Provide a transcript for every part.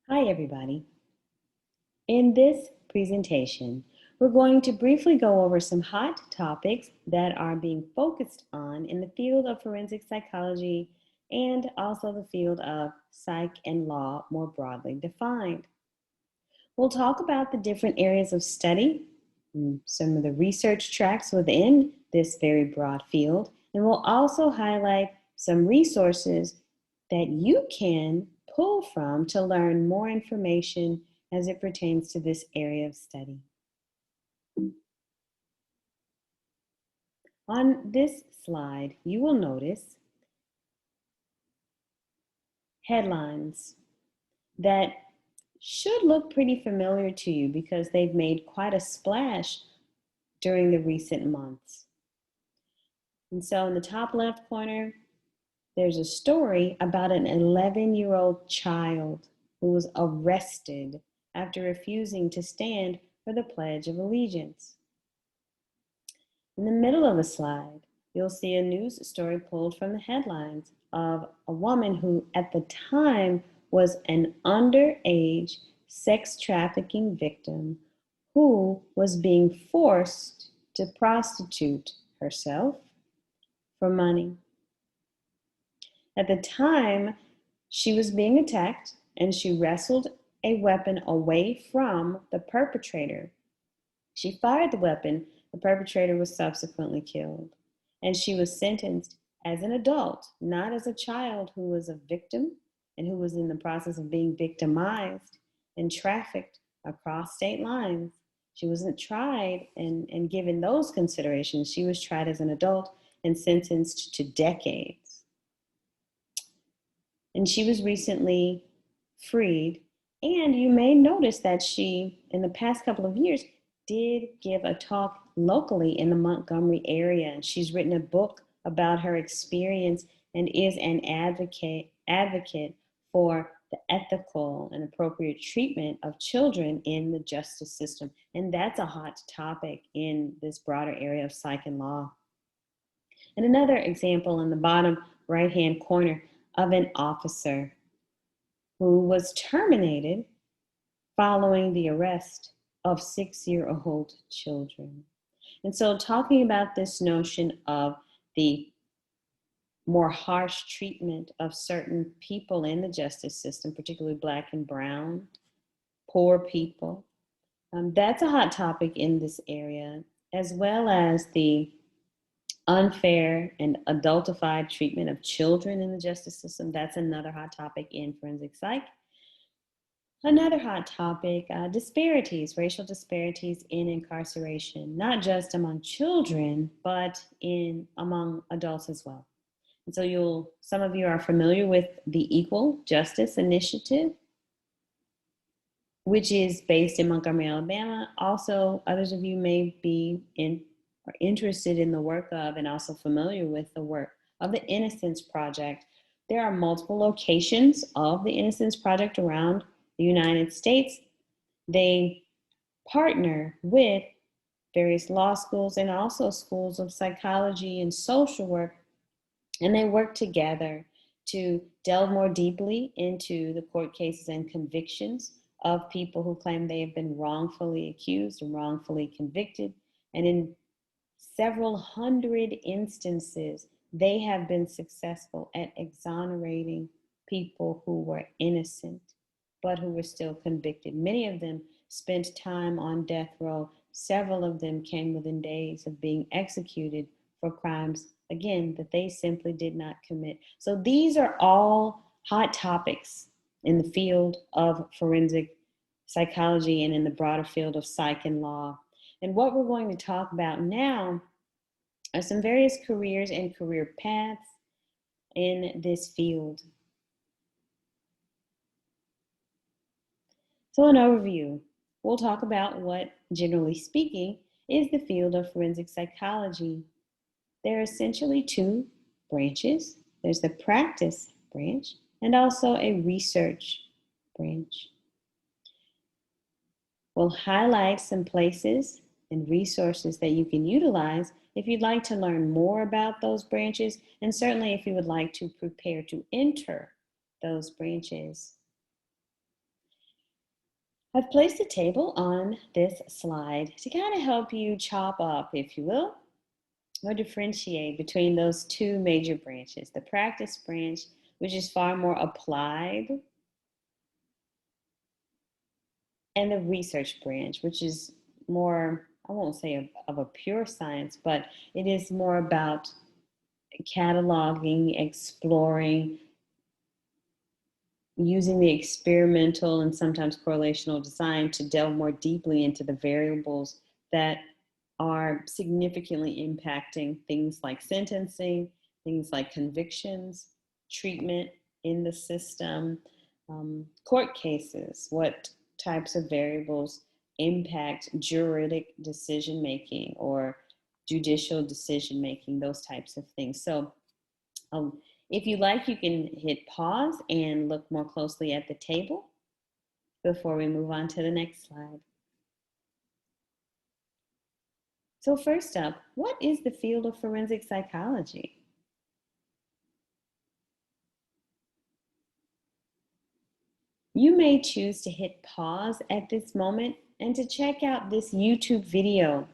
Hi, everybody. In this presentation, we're going to briefly go over some hot topics that are being focused on in the field of forensic psychology and also the field of psych and law more broadly defined. We'll talk about the different areas of study, some of the research tracks within this very broad field, and we'll also highlight some resources that you can pull from to learn more information as it pertains to this area of study. On this slide, you will notice headlines that should look pretty familiar to you because they've made quite a splash during the recent months. And so in the top left corner, there's a story about an 11-year-old child who was arrested after refusing to stand for the Pledge of Allegiance. In the middle of the slide, you'll see a news story pulled from the headlines of a woman who at the time was an underage sex trafficking victim who was being forced to prostitute herself for money. At the time, she was being attacked and she wrestled a weapon away from the perpetrator. She fired the weapon. The perpetrator was subsequently killed. And she was sentenced as an adult, not as a child who was a victim and who was in the process of being victimized and trafficked across state lines. She wasn't tried and given those considerations. She was tried as an adult and sentenced to decades. And she was recently freed. And you may notice that she, in the past couple of years, did give a talk locally in the Montgomery area. And she's written a book about her experience and is an advocate for the ethical and appropriate treatment of children in the justice system. And that's a hot topic in this broader area of psych and law. And another example in the bottom right-hand corner of an officer who was terminated following the arrest of 6-year-old children. And so talking about this notion of the more harsh treatment of certain people in the justice system, particularly Black and brown, poor people, that's a hot topic in this area, as well as the unfair and adultified treatment of children in the justice system. That's another hot topic in forensic psych. Another hot topic, disparities, racial disparities in incarceration, not just among children, but among adults as well. And so some of you are familiar with the Equal Justice Initiative, which is based in Montgomery, Alabama. Also, others of you may be interested in the work of and also familiar with the work of the Innocence Project. There are multiple locations of the Innocence Project around the United States. They partner with various law schools and also schools of psychology and social work, and they work together to delve more deeply into the court cases and convictions of people who claim they have been wrongfully accused and wrongfully convicted. And in several hundred instances, they have been successful at exonerating people who were innocent, but who were still convicted. Many of them spent time on death row. Several of them came within days of being executed for crimes, again, that they simply did not commit. So these are all hot topics in the field of forensic psychology and in the broader field of psych and law. And what we're going to talk about now are some various careers and career paths in this field. So an overview, we'll talk about what, generally speaking, is the field of forensic psychology. There are essentially two branches. There's the practice branch and also a research branch. We'll highlight some places and resources that you can utilize if you'd like to learn more about those branches, and certainly if you would like to prepare to enter those branches. I've placed a table on this slide to kind of help you chop up, if you will, or differentiate between those two major branches, the practice branch, which is far more applied, and the research branch, which is more, I won't say of a pure science, but it is more about cataloging, exploring, using the experimental and sometimes correlational design to delve more deeply into the variables that are significantly impacting things like sentencing, things like convictions, treatment in the system, court cases, what types of variables impact juridic decision making or judicial decision making, those types of things. So if you like, you can hit pause and look more closely at the table before we move on to the next slide. So first up, what is the field of forensic psychology? You may choose to hit pause at this moment and to check out this YouTube video.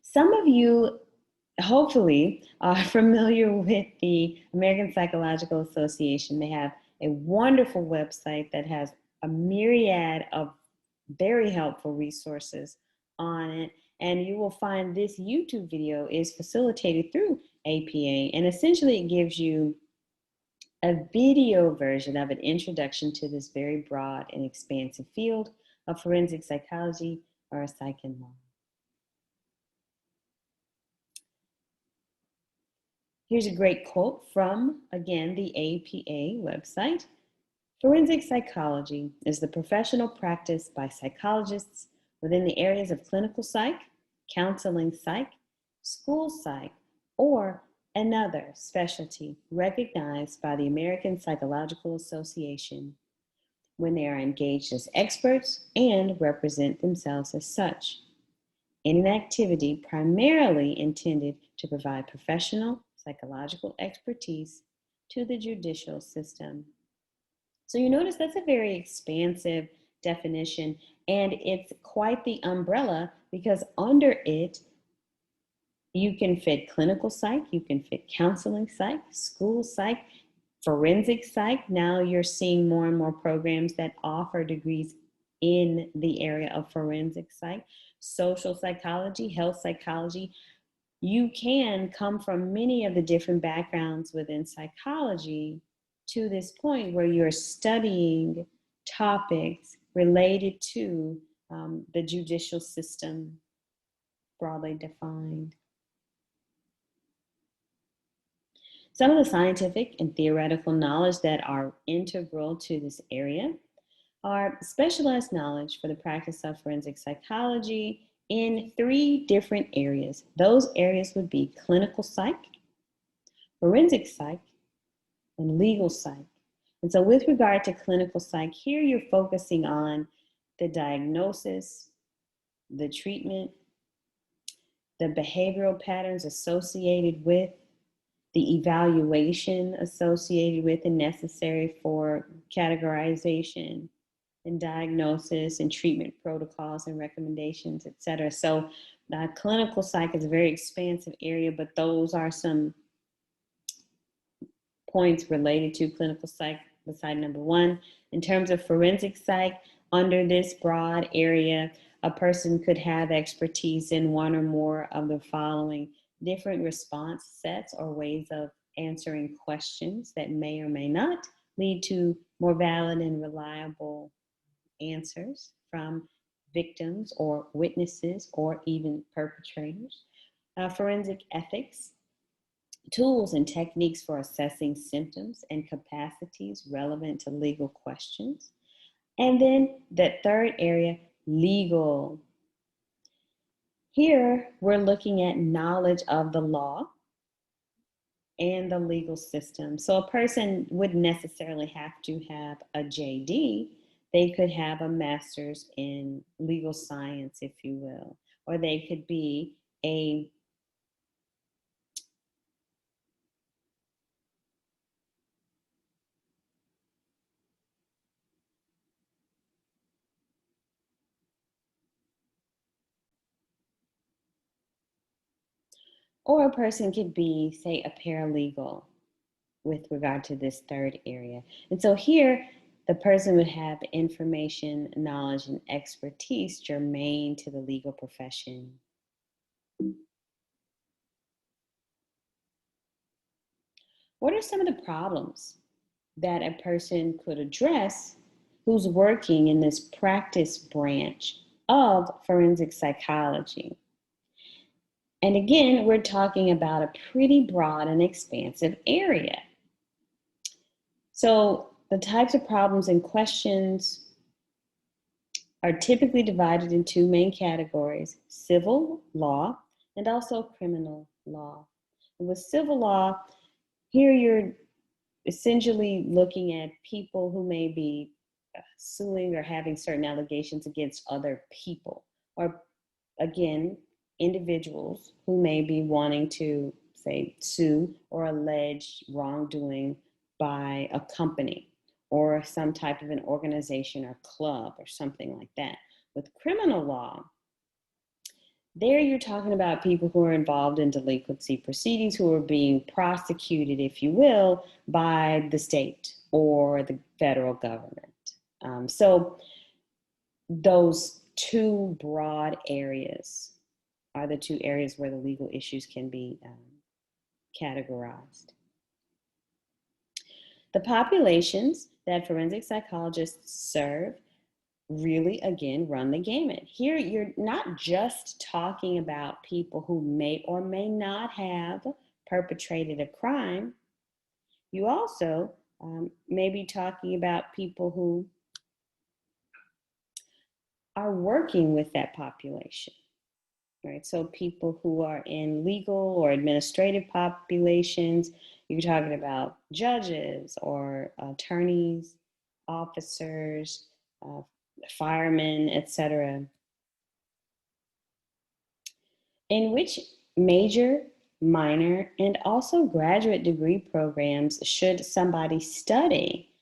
Some of you hopefully are familiar with the American Psychological Association. They have a wonderful website that has a myriad of very helpful resources on it. And you will find this YouTube video is facilitated through APA. And essentially it gives you a video version of an introduction to this very broad and expansive field of forensic psychology or psych and law. Here's a great quote from, again, the APA website. Forensic psychology is the professional practice by psychologists within the areas of clinical psych, counseling psych, school psych, or another specialty recognized by the American Psychological Association when they are engaged as experts and represent themselves as such, in an activity primarily intended to provide professional psychological expertise to the judicial system. So you notice that's a very expansive definition, and it's quite the umbrella because under it, you can fit clinical psych, you can fit counseling psych, school psych, forensic psych. Now you're seeing more and more programs that offer degrees in the area of forensic psych, social psychology, health psychology. You can come from many of the different backgrounds within psychology to this point where you're studying topics related to the judicial system, broadly defined. Some of the scientific and theoretical knowledge that are integral to this area are specialized knowledge for the practice of forensic psychology in 3 different areas. Those areas would be clinical psych, forensic psych, and legal psych. And so with regard to clinical psych, here you're focusing on the diagnosis, the treatment, the behavioral patterns associated with, the evaluation associated with and necessary for categorization and diagnosis and treatment protocols and recommendations, et cetera. So clinical psych is a very expansive area, but those are some points related to clinical psych beside number 1. In terms of forensic psych, under this broad area, a person could have expertise in one or more of the following: different response sets or ways of answering questions that may or may not lead to more valid and reliable answers from victims or witnesses or even perpetrators. Forensic ethics, tools and techniques for assessing symptoms and capacities relevant to legal questions. And then the third area, legal. Here, we're looking at knowledge of the law and the legal system. So a person wouldn't necessarily have to have a JD. They could have a master's in legal science, if you will, or they could be a Or a person could be, say, a paralegal with regard to this third area. And so here, the person would have information, knowledge, and expertise germane to the legal profession. What are some of the problems that a person could address who's working in this practice branch of forensic psychology? And again, we're talking about a pretty broad and expansive area. So the types of problems and questions are typically divided in two main categories: civil law and also criminal law. And with civil law, here you're essentially looking at people who may be suing or having certain allegations against other people, or again, individuals who may be wanting to, say, sue or allege wrongdoing by a company or some type of an organization or club or something like that. With criminal law, there you're talking about people who are involved in delinquency proceedings, who are being prosecuted, if you will, by the state or the federal government. So those two broad areas are the two areas where the legal issues can be categorized. The populations that forensic psychologists serve really, again, run the gamut. Here, you're not just talking about people who may or may not have perpetrated a crime. You also may be talking about people who are working with that population, right? So people who are in legal or administrative populations, you're talking about judges or attorneys, officers, firemen, etc. In which major, minor, and also graduate degree programs should somebody study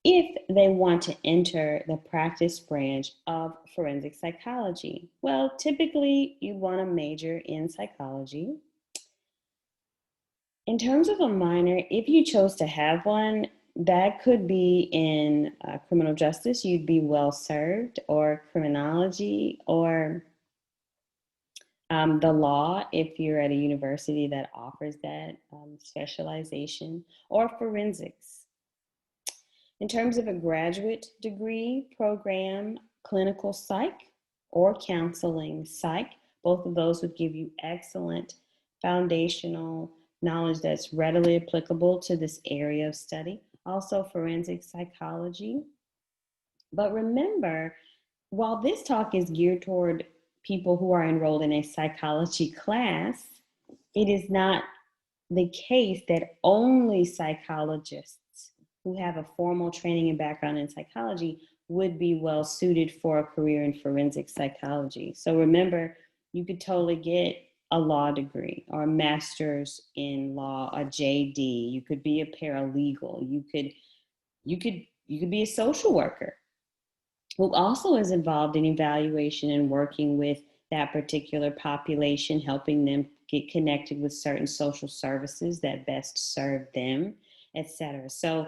if they want to enter the practice branch of forensic psychology? Well, typically you want to major in psychology. In terms of a minor, if you chose to have one, that could be in criminal justice, you'd be well served, or criminology, or the law, if you're at a university that offers that specialization, or forensics. In terms of a graduate degree program, clinical psych or counseling psych, both of those would give you excellent foundational knowledge that's readily applicable to this area of study. Also, forensic psychology. But remember, while this talk is geared toward people who are enrolled in a psychology class, it is not the case that only psychologists who have a formal training and background in psychology would be well suited for a career in forensic psychology. So remember, you could totally get a law degree or a master's in law, a JD. You could be a paralegal. You could be a social worker who also is involved in evaluation and working with that particular population, helping them get connected with certain social services that best serve them, etc. So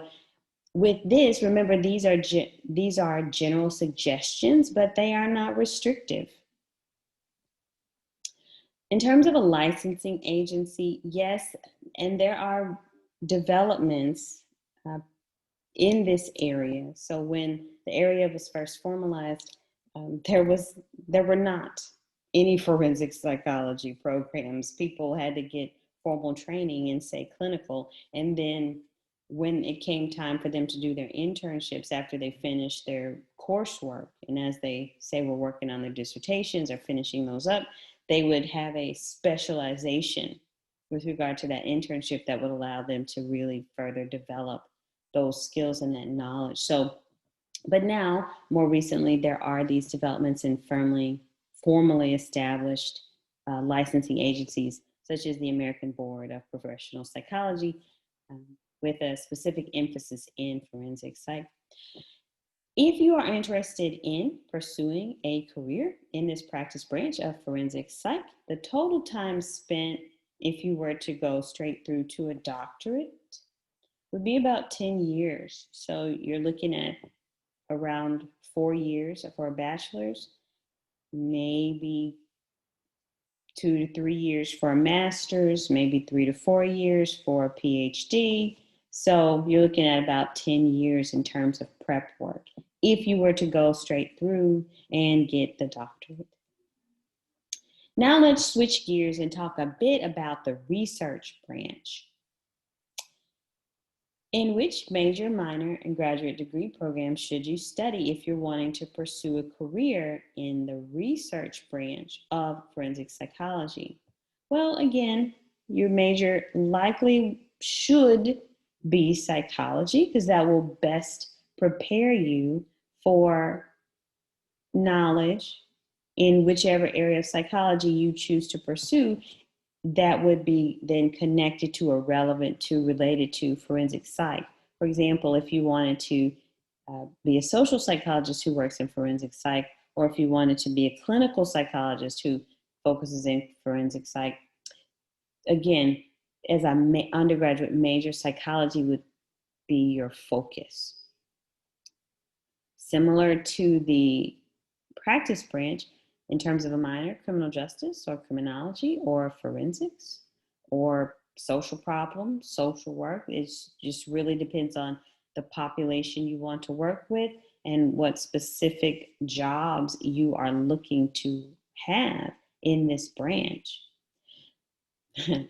with this, remember, these are general suggestions, but they are not restrictive. In terms of a licensing agency, yes, and there are developments in this area. So when the area was first formalized, there were not any forensic psychology programs. People had to get formal training in, say, clinical, and then when it came time for them to do their internships after they finished their coursework, and as they say were working on their dissertations or finishing those up, they would have a specialization with regard to that internship that would allow them to really further develop those skills and that knowledge. So, but now, more recently, there are these developments in formally established licensing agencies, such as the American Board of Professional Psychology, with a specific emphasis in forensic psych. If you are interested in pursuing a career in this practice branch of forensic psych, the total time spent if you were to go straight through to a doctorate would be about 10 years. So you're looking at around 4 years for a bachelor's, maybe 2 to 3 years for a master's, maybe 3 to 4 years for a PhD. So you're looking at about 10 years in terms of prep work if you were to go straight through and get the doctorate. Now let's switch gears and talk a bit about the research branch. In which major, minor, and graduate degree program should you study if you're wanting to pursue a career in the research branch of forensic psychology? Well, again, your major likely should be psychology because that will best prepare you for knowledge in whichever area of psychology you choose to pursue that would be then connected to or relevant to, related to forensic psych. For example, if you wanted to be a social psychologist who works in forensic psych, or if you wanted to be a clinical psychologist who focuses in forensic psych, again, as an undergraduate major, psychology would be your focus. Similar to the practice branch, in terms of a minor, criminal justice or criminology or forensics or social problems, social work. It just really depends on the population you want to work with and what specific jobs you are looking to have in this branch.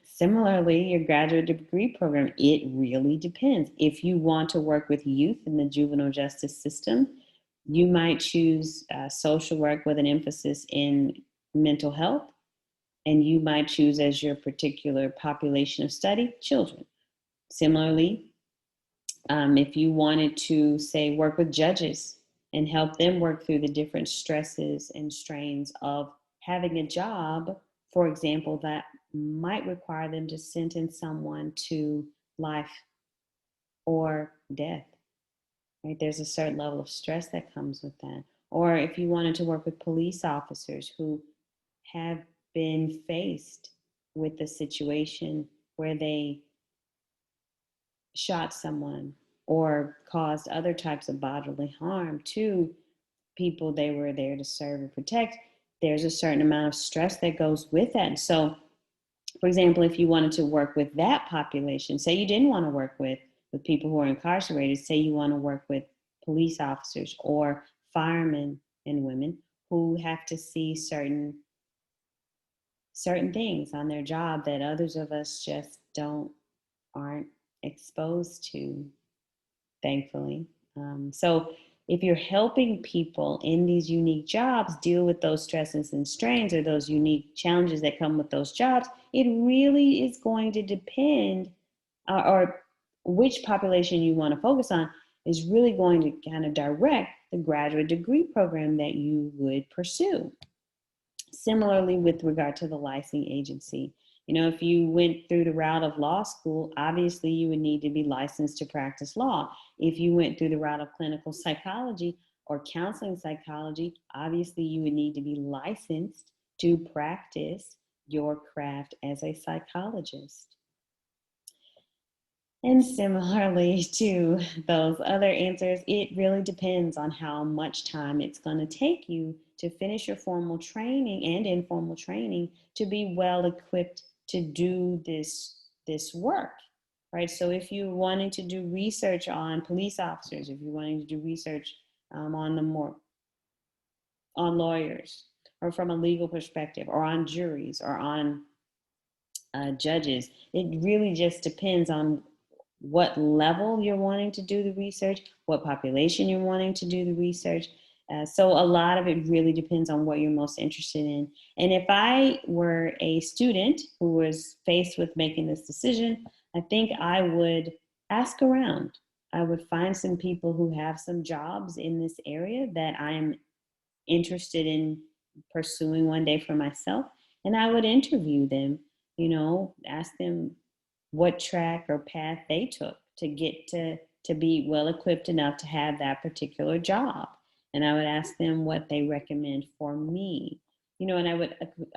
Similarly, your graduate degree program, it really depends. If you want to work with youth in the juvenile justice system, you might choose social work with an emphasis in mental health, and you might choose as your particular population of study children. Similarly, if you wanted to, say, work with judges and help them work through the different stresses and strains of having a job, for example, that might require them to sentence someone to life or death. Right? There's a certain level of stress that comes with that. Or if you wanted to work with police officers who have been faced with the situation where they shot someone or caused other types of bodily harm to people they were there to serve and protect, there's a certain amount of stress that goes with that. So, for example, if you wanted to work with that population, say you didn't want to work with people who are incarcerated, say you want to work with police officers or firemen and women who have to see certain things on their job that others of us just aren't exposed to, thankfully. So if you're helping people in these unique jobs deal with those stresses and strains or those unique challenges that come with those jobs, it really is going to depend, or which population you want to focus on is really going to kind of direct the graduate degree program that you would pursue. Similarly, with regard to the licensing agency, if you went through the route of law school, obviously you would need to be licensed to practice law. If you went through the route of clinical psychology or counseling psychology, obviously you would need to be licensed to practice your craft as a psychologist. And similarly to those other answers, it really depends on how much time it's going to take you to finish your formal training and informal training to be well equipped to do this work, right? So if you're wanting to do research on police officers, if you're wanting to do research on lawyers, or from a legal perspective, or on juries, or on judges, it really just depends on what level you're wanting to do the research, what population you're wanting to do the research. So a lot of it really depends on what you're most interested in. And if I were a student who was faced with making this decision, I think I would ask around. I would find some people who have some jobs in this area that I'm interested in pursuing one day for myself, and I would interview them, ask them what track or path they took to get to to be well equipped enough to have that particular job. And I would ask them what they recommend for me. And I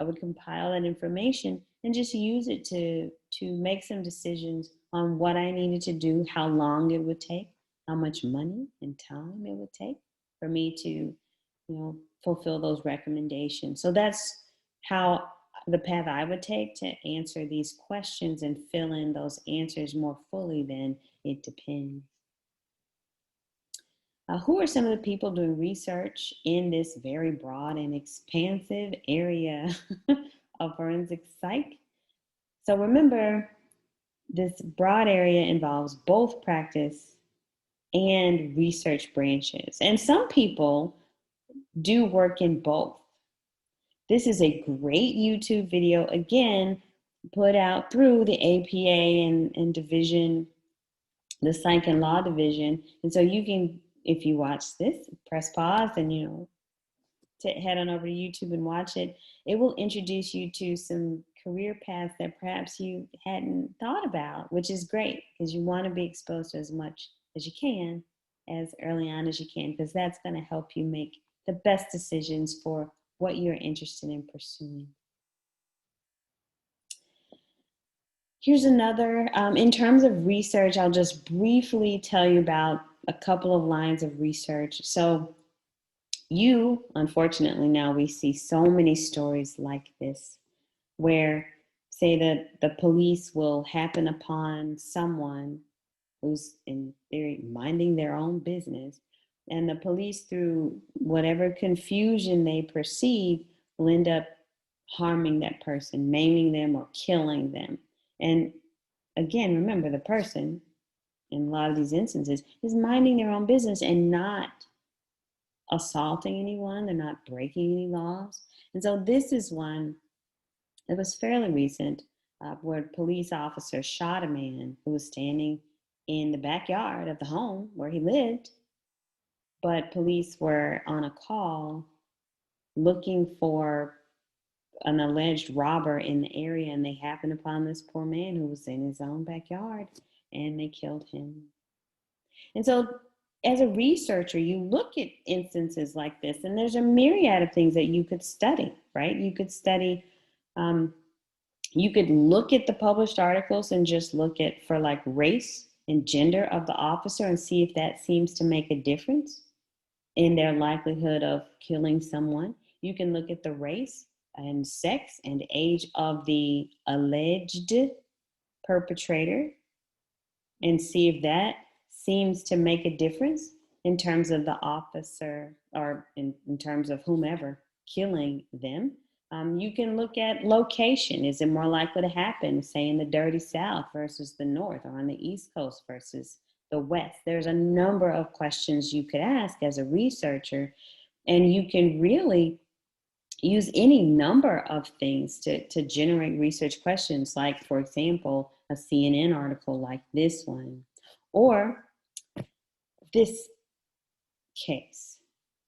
would compile that information and just use it to make some decisions on what I needed to do, how long it would take, how much money and time it would take for me to, fulfill those recommendations. So that's how the path I would take to answer these questions and fill in those answers more fully than it depends. Who are some of the people doing research in this very broad and expansive area of forensic psych? So remember, this broad area involves both practice and research branches. And some people do work in both. This is a great YouTube video, again, put out through the APA and division, the Psych and Law division. And so you can, if you watch this, press pause and, to head on over to YouTube and watch it. It will introduce you to some career paths that perhaps you hadn't thought about, which is great because you want to be exposed to as much as you can, as early on as you can, because that's going to help you make the best decisions for what you're interested in pursuing. Here's another, in terms of research, I'll just briefly tell you about a couple of lines of research. So unfortunately, now we see so many stories like this where, say that the police will happen upon someone who's in theory minding their own business, and the police, through whatever confusion they perceive, will end up harming that person, maiming them, or killing them. And again, remember, the person in a lot of these instances is minding their own business and not assaulting anyone. They're not breaking any laws. And so this is one that was fairly recent, where police officers shot a man who was standing in the backyard of the home where he lived, but police were on a call looking for an alleged robber in the area, and they happened upon this poor man who was in his own backyard, and they killed him. And so as a researcher, you look at instances like this, and there's a myriad of things that you could study, right? You could study, you could look at the published articles and just look at for like race and gender of the officer and see if that seems to make a difference in their likelihood of killing someone. You can look at the race and sex and age of the alleged perpetrator and see if that seems to make a difference in terms of the officer, or in terms of whomever killing them. You can look at location. Is it more likely to happen, say, in the dirty South versus the North, or on the East Coast versus the West? There's a number of questions you could ask as a researcher, and you can really use any number of things to generate research questions, like, for example, a CNN article like this one, or this case.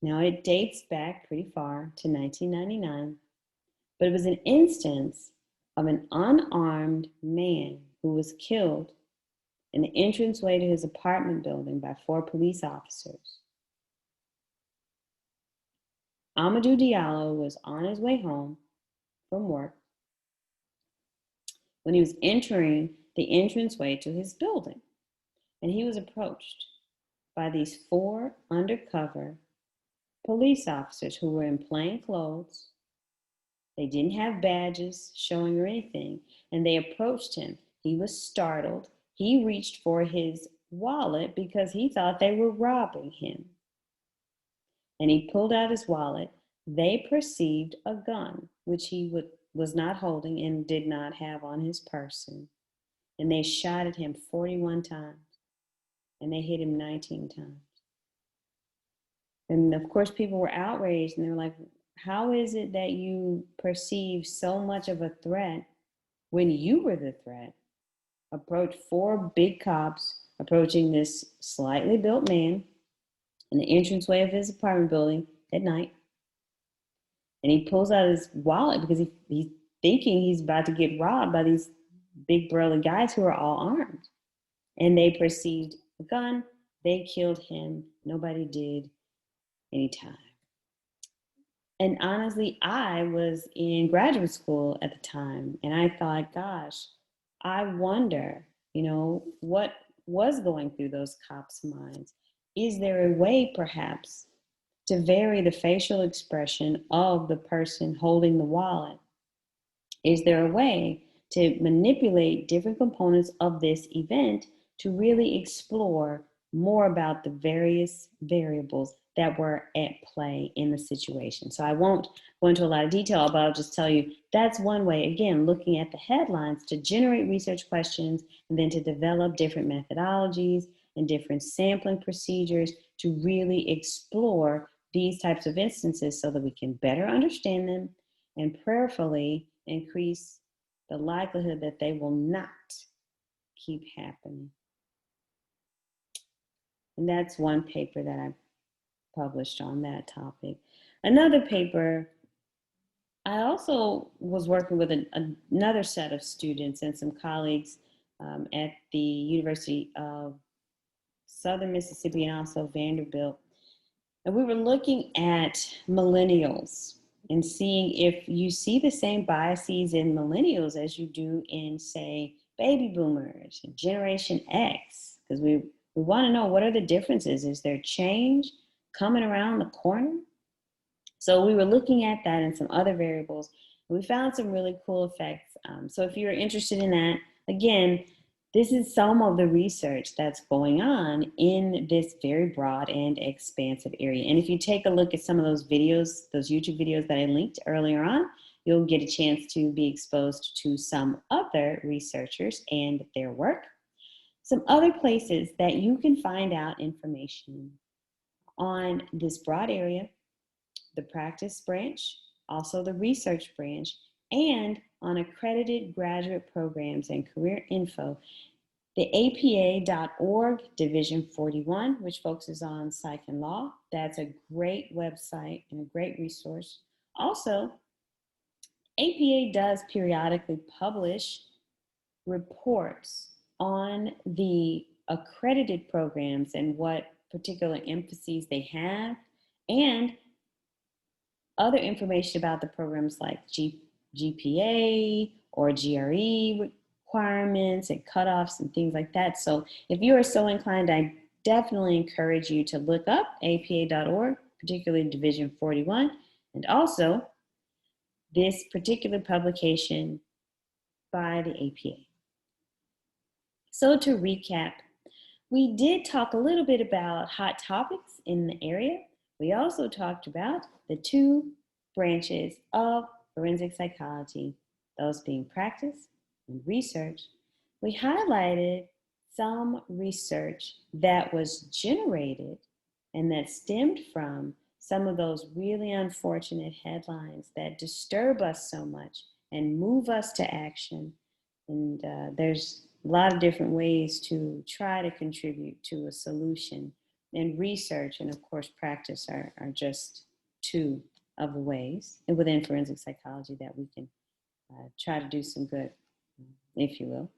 Now, it dates back pretty far to 1999, but it was an instance of an unarmed man who was killed in the entranceway to his apartment building by 4 police officers. Amadou Diallo was on his way home from work when he was entering the entranceway to his building, and he was approached by these 4 undercover police officers who were in plain clothes. They didn't have badges showing or anything, and they approached him. He was startled. He reached for his wallet because he thought they were robbing him. And he pulled out his wallet. They perceived a gun, which he was not holding and did not have on his person. And they shot at him 41 times, and they hit him 19 times. And of course, people were outraged, and they were like, how is it that you perceive so much of a threat when you were the threat? Approached 4 big cops approaching this slightly built man in the entranceway of his apartment building at night. And he pulls out his wallet because he's thinking he's about to get robbed by these big burly guys who are all armed. And they perceived a gun. They killed him. Nobody did any time. And honestly, I was in graduate school at the time, and I thought, gosh, I wonder, what was going through those cops' minds? Is there a way, perhaps, to vary the facial expression of the person holding the wallet? Is there a way to manipulate different components of this event to really explore more about the various variables that were at play in the situation? So I won't go into a lot of detail, but I'll just tell you that's one way, again, looking at the headlines to generate research questions and then to develop different methodologies and different sampling procedures to really explore these types of instances so that we can better understand them and prayerfully increase the likelihood that they will not keep happening. And that's one paper that I published on that topic. Another paper, I also was working with another set of students and some colleagues at the University of Southern Mississippi and also Vanderbilt. And we were looking at millennials and seeing if you see the same biases in millennials as you do in, say, baby boomers and Generation X, because we want to know, what are the differences? Is there change coming around the corner? So we were looking at that and some other variables. We found some really cool effects. So if you're interested in that, again, this is some of the research that's going on in this very broad and expansive area. And if you take a look at some of those videos, those YouTube videos that I linked earlier on, you'll get a chance to be exposed to some other researchers and their work. Some other places that you can find out information on this broad area: the practice branch, also the research branch, and on accredited graduate programs and career info. The APA.org Division 41, which focuses on psych and law. That's a great website and a great resource. Also, APA does periodically publish reports on the accredited programs and what particular emphases they have, and other information about the programs like GPA or GRE requirements and cutoffs and things like that. So if you are so inclined, I definitely encourage you to look up apa.org, particularly Division 41, and also this particular publication by the APA. So to recap, we did talk a little bit about hot topics in the area. We also talked about the two branches of forensic psychology, those being practice and research. We highlighted some research that was generated and that stemmed from some of those really unfortunate headlines that disturb us so much and move us to action. And there's a lot of different ways to try to contribute to a solution. And research and, of course, practice are just two of the ways within forensic psychology that we can try to do some good, if you will.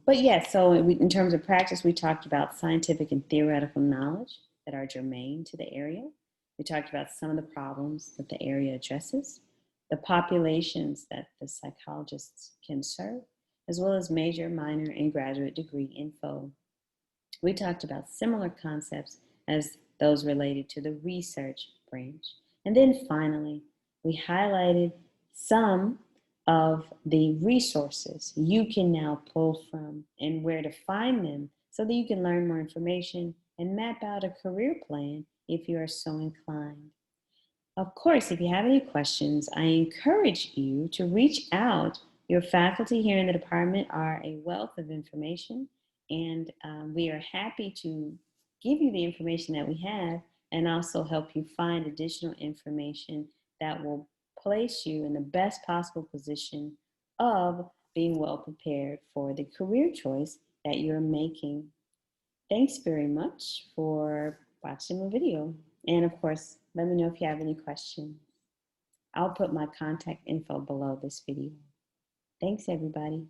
But yes, so in terms of practice, we talked about scientific and theoretical knowledge that are germane to the area. We talked about some of the problems that the area addresses, the populations that the psychologists can serve, as well as major, minor, and graduate degree info. We talked about similar concepts as those related to the research branch. And then finally, we highlighted some of the resources you can now pull from and where to find them so that you can learn more information and map out a career plan if you are so inclined. Of course, if you have any questions, I encourage you to reach out. Your faculty here in the department are a wealth of information, and we are happy to give you the information that we have and also help you find additional information that will place you in the best possible position of being well prepared for the career choice that you're making. Thanks very much for watching the video. And of course, let me know if you have any questions. I'll put my contact info below this video. Thanks, everybody.